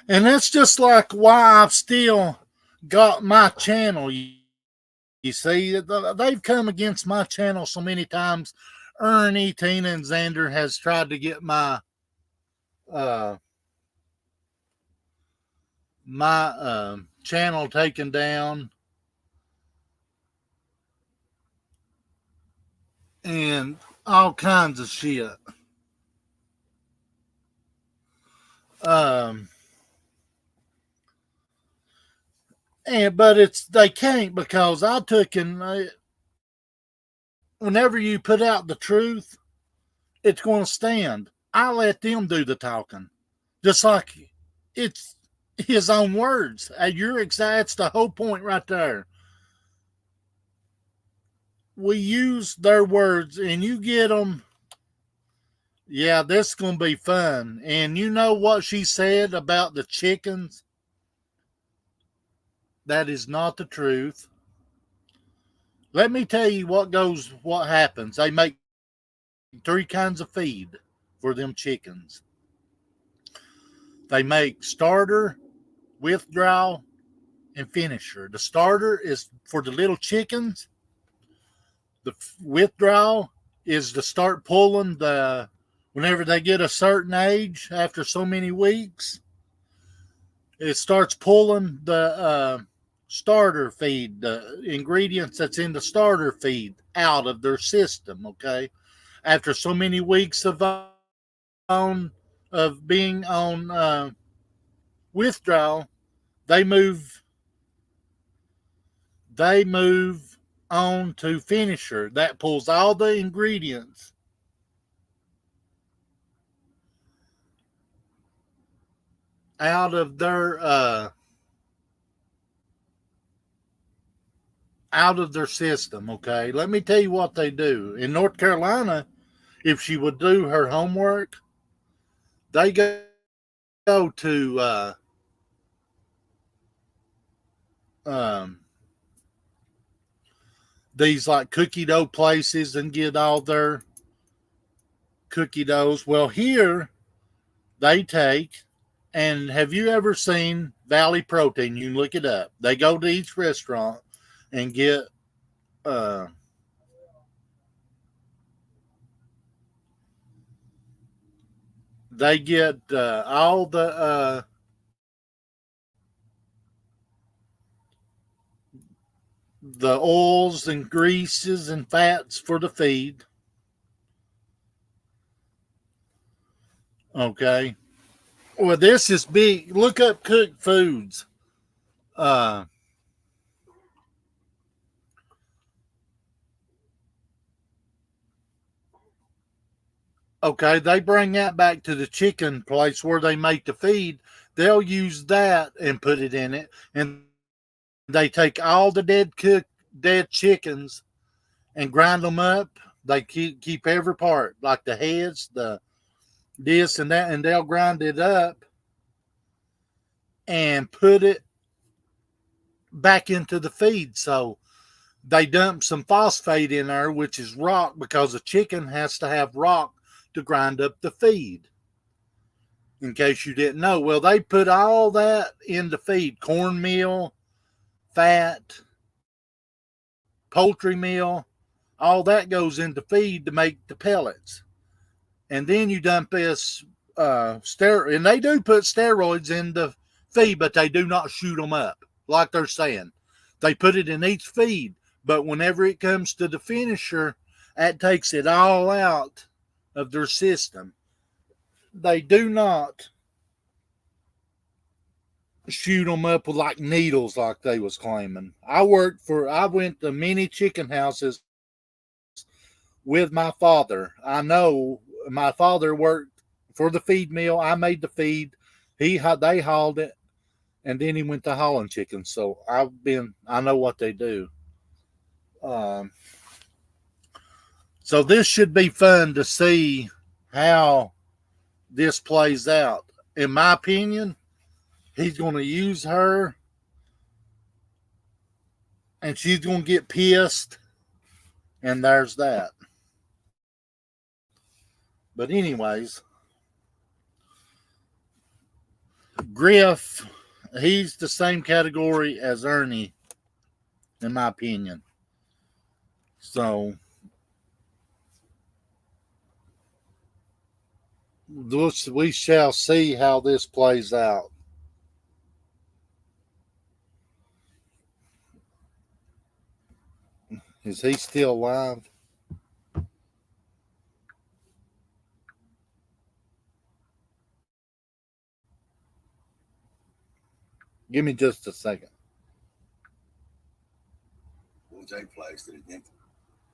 And that's just like why I've still got my channel. You see, they've come against my channel so many times. Ernie, Tina, and Xander has tried to get my channel taken down. And all kinds of shit. But they can't because I took whenever you put out the truth, it's going to stand. I let them do the talking, just like it's his own words. That's the whole point right there. We use their words, and you get them. Yeah, this is going to be fun. And you know what she said about the chickens? That is not the truth. Let me tell you what happens. They make 3 kinds of feed for them chickens. They make starter, withdrawal, and finisher. The starter is for the little chickens. The withdrawal is to start pulling whenever they get a certain age, after so many weeks, it starts pulling the starter feed, the ingredients that's in the starter feed out of their system, okay? After so many weeks of being on withdrawal, they move on to finisher. That pulls all the ingredients out of their system. Okay, let me tell you what they do in North Carolina. If she would do her homework, they go to these like cookie dough places and get all their cookie doughs. Well, here they take, and have you ever seen Valley Protein? You can look it up. They go to each restaurant and get all the oils and greases and fats for the feed. Okay. Well, this is big. Look up Cook Foods. Okay, they bring that back to the chicken place where they make the feed. They'll use that and put it in it, and they take all the dead chickens and grind them up. They keep every part, like the heads, the this and that, and they'll grind it up and put it back into the feed. So they dump some phosphate in there, which is rock, because the chicken has to have rock to grind up the feed. In case you didn't know. Well, they put all that in the feed. Cornmeal, fat, poultry meal, all that goes into feed to make the pellets. And then you dump this steroid, and they do put steroids in the feed, but they do not shoot them up like they're saying. They put it in each feed, but whenever it comes to the finisher, that takes it all out of their system. They do not shoot them up with like needles like they was claiming. I went to many chicken houses with my father. I know my father worked for the feed mill. I made the feed. They hauled it, and then he went to hauling chickens. So I know what they do. So this should be fun to see how this plays out. In my opinion, he's going to use her, and she's going to get pissed, and there's that. But anyways, Griff, he's the same category as Ernie, in my opinion. So we shall see how this plays out. Is he still alive? Give me just a second. Jay plays that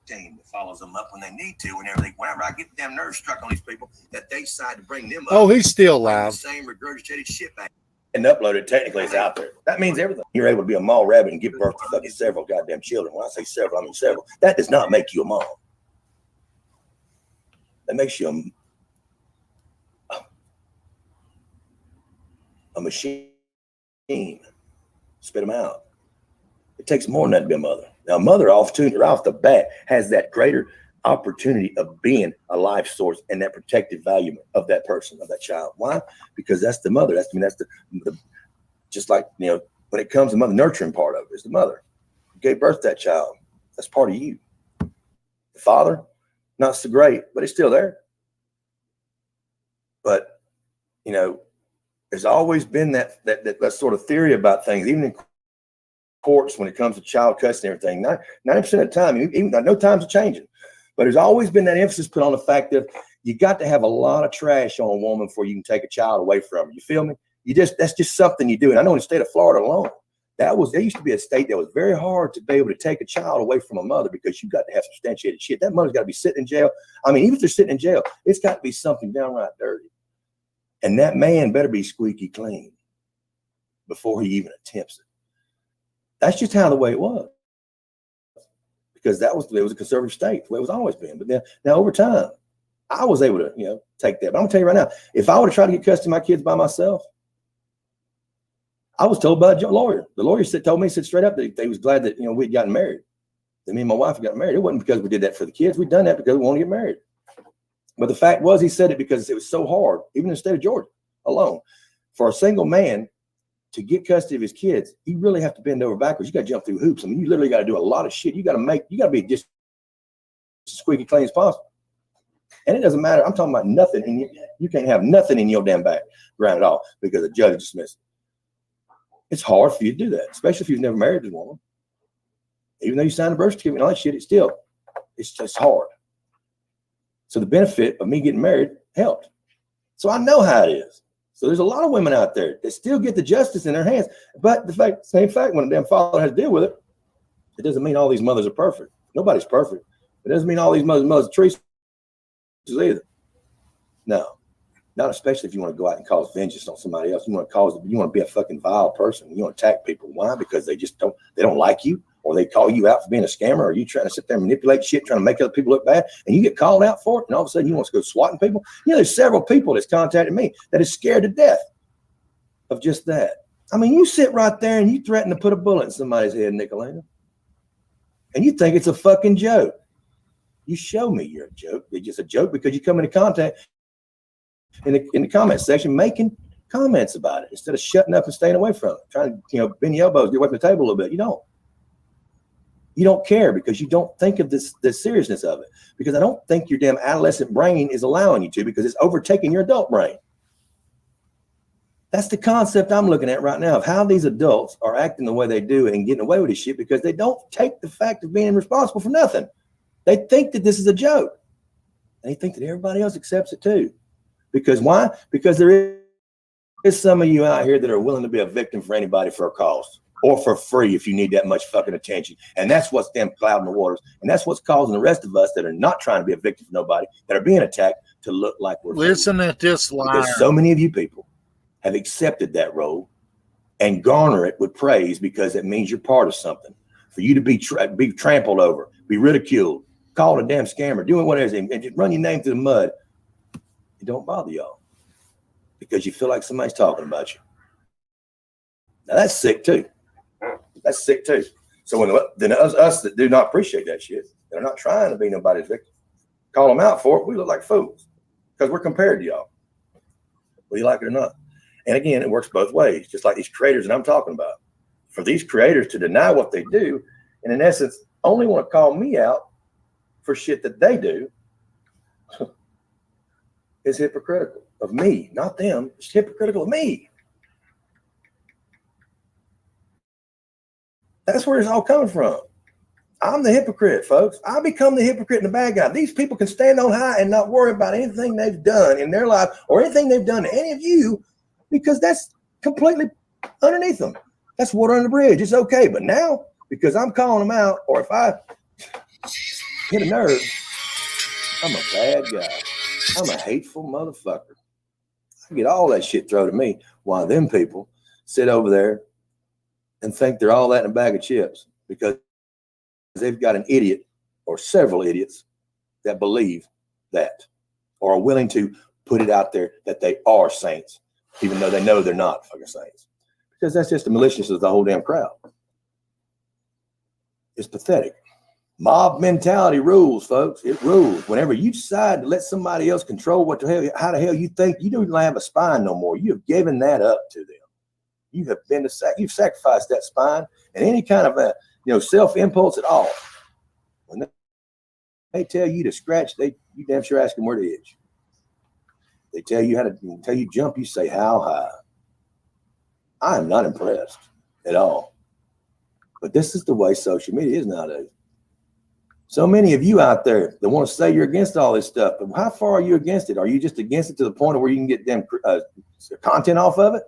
team that follows them up when they need to, whenever I get the damn nerves struck on these people, that they decide to bring them up. Oh, he's still alive. The same regurgitated shit back. And uploaded, technically it's out there. That means everything. You're able to be a mall rabbit and give birth to fucking several goddamn children. When I say several, I mean several. That does not make you a mom. That makes you a machine. Spit them out. It takes more than that to be a mother. Now, a mother off the bat has that greater opportunity of being a life source and that protective value of that person, of that child. Why? Because that's the mother. That's the just like, when it comes to the nurturing part of it, is the mother who gave birth to that child. That's part of you. The father, not so great, but it's still there. But, you know, there's always been that sort of theory about things, even in courts when it comes to child custody and everything. 90% of the time, even no times are changing, but there's always been that emphasis put on the fact that you got to have a lot of trash on a woman before you can take a child away from her. You feel me? That's just something you do. And I know in the state of Florida alone, there used to be a state that was very hard to be able to take a child away from a mother because you got to have substantiated shit. That mother's got to be sitting in jail. I mean, even if they're sitting in jail, it's got to be something downright dirty. And that man better be squeaky clean before he even attempts it. That's just how the way it was. Because it was a conservative state, the way it was always been. But then now over time, I was able to, take that. But I'm gonna tell you right now, if I would have tried to get custody of my kids by myself, I was told by a lawyer. The lawyer told me straight up that he was glad that we'd gotten married. That me and my wife had gotten married. It wasn't because we did that for the kids. We'd done that because we wanted to get married. But the fact was, he said it because it was so hard, even in the state of Georgia alone, for a single man to get custody of his kids. You really have to bend over backwards. You got to jump through hoops. I mean, you literally got to do a lot of shit. You got to be just as squeaky clean as possible. And it doesn't matter. I'm talking about nothing. And you can't have nothing in your damn background at all because the judge dismissed it. It's hard for you to do that, especially if you've never married this woman. Even though you signed a birth certificate and all that shit, it's just hard. So the benefit of me getting married helped. So I know how it is. So there's a lot of women out there that still get the justice in their hands. But same fact, when a damn father has to deal with it, it doesn't mean all these mothers are perfect. Nobody's perfect. It doesn't mean all these mothers are Teresa either. No, not especially if you want to go out and cause vengeance on somebody else. You want to be a fucking vile person. You want to attack people. Why? Because they don't like you, or they call you out for being a scammer, or you trying to sit there and manipulate shit, trying to make other people look bad, and you get called out for it, and all of a sudden you want to go swatting people. There's several people that's contacted me that is scared to death of just that. I mean, you sit right there and you threaten to put a bullet in somebody's head, Nicolena, and you think it's a fucking joke. You show me you're a joke. It's just a joke because you come into contact in the comment section making comments about it instead of shutting up and staying away from it, trying to bend your elbows, get away from the table a little bit. You don't care because you don't think of the seriousness of it, because I don't think your damn adolescent brain is allowing you to, because it's overtaking your adult brain. That's the concept I'm looking at right now of how these adults are acting the way they do and getting away with this shit because they don't take the fact of being responsible for nothing. They think that this is a joke. They think that everybody else accepts it too. Because why? Because there is some of you out here that are willing to be a victim for anybody for a cause, or for free if you need that much fucking attention. And that's what's damn clouding the waters. And that's what's causing the rest of us that are not trying to be a victim for nobody, that are being attacked, to look like we're Listen at this liar. Because so many of you people have accepted that role and garner it with praise because it means you're part of something. For you to be trampled over, be ridiculed, called a damn scammer, doing whatever, and just run your name through the mud, it don't bother y'all because you feel like somebody's talking about you. Now that's sick too. That's sick too. So then us that do not appreciate that shit, they're not trying to be nobody's victim, call them out for it, we look like fools because we're compared to y'all, whether you like it or not. And again, it works both ways, just like these creators that I'm talking about. For these creators to deny what they do, and in essence, only want to call me out for shit that they do, is hypocritical of me, not them. It's hypocritical of me. That's where it's all coming from. I'm the hypocrite, folks. I become the hypocrite and the bad guy. These people can stand on high and not worry about anything they've done in their life or anything they've done to any of you, because that's completely underneath them. That's water under the bridge. It's okay. But now, because I'm calling them out, or if I hit a nerve, I'm a bad guy. I'm a hateful motherfucker. I get all that shit thrown at me while them people sit over there and think they're all that in a bag of chips because they've got an idiot or several idiots that believe that or are willing to put it out there that they are saints, even though they know they're not fucking saints. Because that's just the maliciousness of the whole damn crowd. It's pathetic. Mob mentality rules, folks. It rules. Whenever you decide to let somebody else control how the hell you think, you don't have a spine no more. You have given that up to them. You have been you've sacrificed that spine and any kind of self impulse at all. When they tell you to scratch, you damn sure ask them where to itch. They tell you jump, you say how high. I am not impressed at all. But this is the way social media is nowadays. So many of you out there that want to say you're against all this stuff, but how far are you against it? Are you just against it to the point of where you can get them content off of it?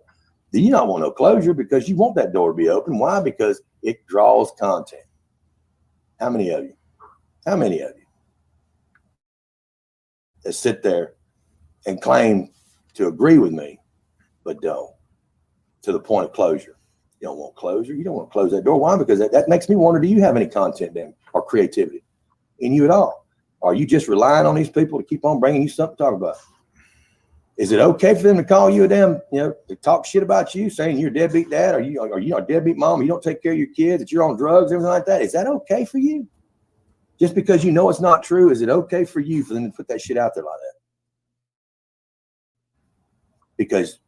Do you not want no closure because you want that door to be open? Why? Because it draws content. How many of you? How many of you that sit there and claim to agree with me, but don't, to the point of closure? You don't want closure. You don't want to close that door. Why? Because that makes me wonder, do you have any content then or creativity in you at all? Are you just relying on these people to keep on bringing you something to talk about? Is it okay for them to call you a damn, to talk shit about you, saying you're a deadbeat dad, or you a deadbeat mom, you don't take care of your kids, that you're on drugs, everything like that? Is that okay for you? Just because you know it's not true, is it okay for you for them to put that shit out there like that? Because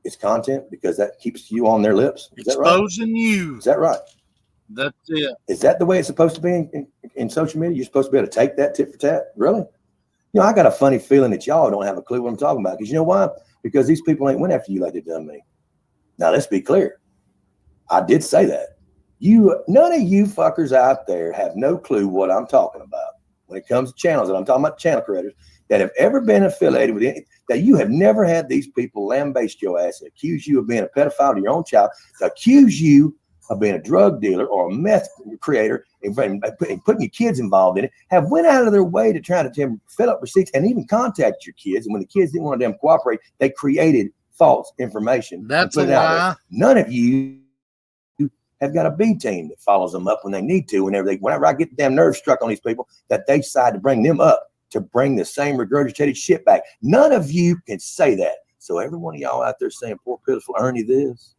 it's content, because that keeps you on their lips. Is that right? Exposing you. Is that right? That's it. Is that the way it's supposed to be in social media? You're supposed to be able to take that tit for tat? Really? I got a funny feeling that y'all don't have a clue what I'm talking about. Because you know why? Because these people ain't went after you like they done me. Now, let's be clear. I did say that. None of you fuckers out there have no clue what I'm talking about when it comes to channels. And I'm talking about channel creators that have ever been affiliated with it, that you have never had these people lambaste your ass and accuse you of being a pedophile to your own child, to accuse you of being a drug dealer or a meth creator and putting your kids involved in it, have went out of their way to try to fill up receipts and even contact your kids. And when the kids didn't want to cooperate, they created false information. That's a lie. None of you have got a B team that follows them up when they need to. Whenever I get the damn nerve struck on these people, that they decide to bring them up to bring the same regurgitated shit back. None of you can say that. So every one of y'all out there saying, poor pitiful Ernie this,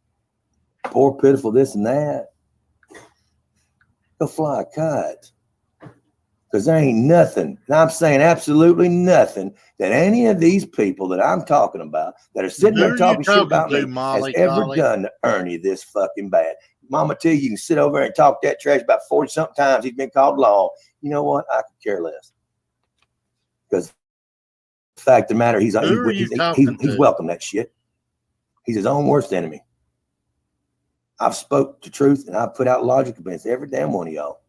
poor pitiful this and that, go fly a kite. Because there ain't nothing, and I'm saying absolutely nothing, that any of these people that I'm talking about that are sitting there talking shit about me has ever done to Ernie this fucking bad. Mama tell you can sit over there and talk that trash about 40-something times. He's been called long. You know what? I could care less. Because the fact of the matter, he's welcome that shit. He's his own worst enemy. I've spoke the truth and I've put out logic against every damn one of y'all.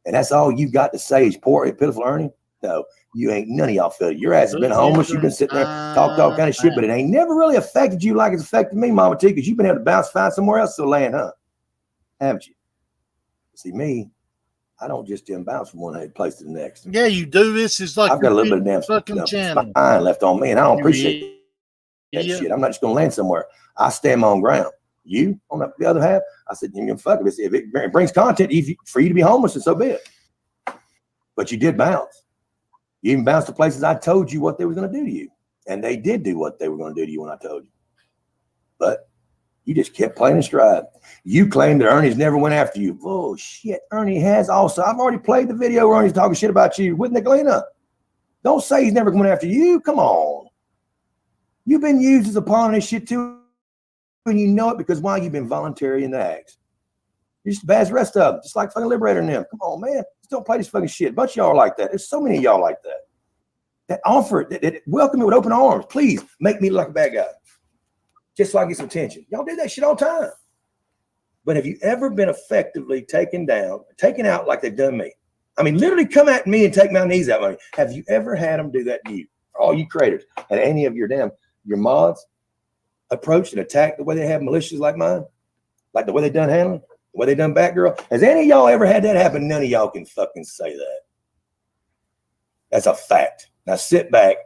And that's all you got to say is poor and pitiful Ernie? No, you ain't. None of y'all feel it. Your ass has been homeless. You've been sitting there talking all kind of shit, but it ain't never really affected you like it's affected me, Mama T, because you've been able to bounce, find somewhere else to land, huh? Haven't you? See, me, I don't just bounce from one place to the next. Yeah, you do. This is like I've got a little bit of damn fucking channel spine left on me, and I don't appreciate that shit. I'm not just going to land somewhere. I stand my own ground. You, on the other half, I said, fuck it. If it brings content for you to be homeless, and so be it. But you did bounce. You even bounced to places I told you what they were going to do to you. And they did do what they were going to do to you when I told you. But you just kept playing in stride. You claimed that Ernie's never went after you. Oh, shit. Ernie has also. I've already played the video where Ernie's talking shit about you with Nicolina. Don't say he's never going after you. Come on. You've been used as a pawn in this shit too. And you know it because why? You've been voluntary in the acts. You're just as bad as the rest of them, just like fucking Liberator and them. Come on, man. Just don't play this fucking shit. A bunch of y'all are like that. There's so many of y'all like that. That offer it, that welcome me with open arms. Please make me look like a bad guy. Just so I get some attention. Y'all do that shit all the time. But have you ever been effectively taken out like they've done me? I mean, literally come at me and take my knees out. Like, have you ever had them do that to you? All you creators and any of your mods approached and attacked the way they have militias like mine? Like the way they done handling? The way they done Batgirl? Has any of y'all ever had that happen? None of y'all can fucking say that. That's a fact. Now sit back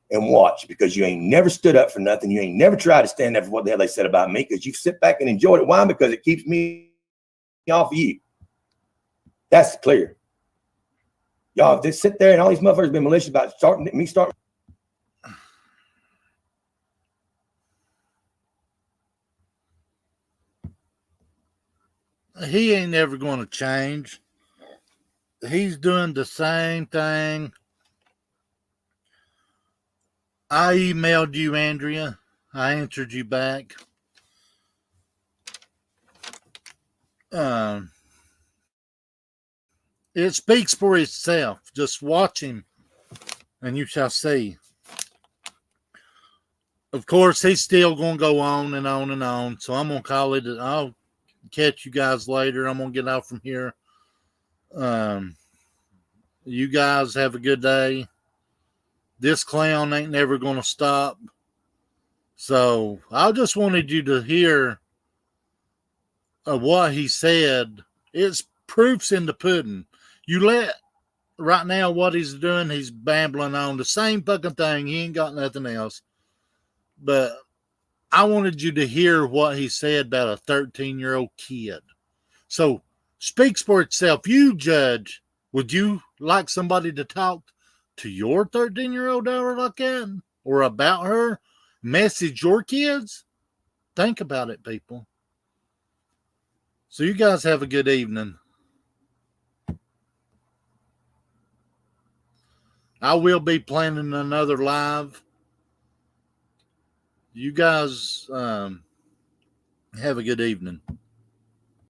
and watch, because you ain't never stood up for nothing. You ain't never tried to stand up for what the hell they said about me, because you sit back and enjoyed it. Why? Because it keeps me off of you. That's clear. Y'all just sit there and all these motherfuckers been malicious about starting. He ain't never going to change. He's doing the same thing. I emailed you, Andrea. I answered you back. um, it speaks for itself. Just watch him, and you shall see. Of course, he's still going to go on and on and on. So I'm going to call it. I'll catch you guys later. I'm going to get out from here. You guys have a good day. This clown ain't never going to stop. So I just wanted you to hear what he said. It's proofs in the pudding. You let right now what he's doing, he's babbling on the same fucking thing. He ain't got nothing else. But I wanted you to hear what he said about a 13-year-old kid. So speaks for itself. You judge. Would you like somebody to talk to your 13-year-old daughter like that? Or about her? Message your kids? Think about it, people. So you guys have a good evening. I will be planning another live. You guys have a good evening.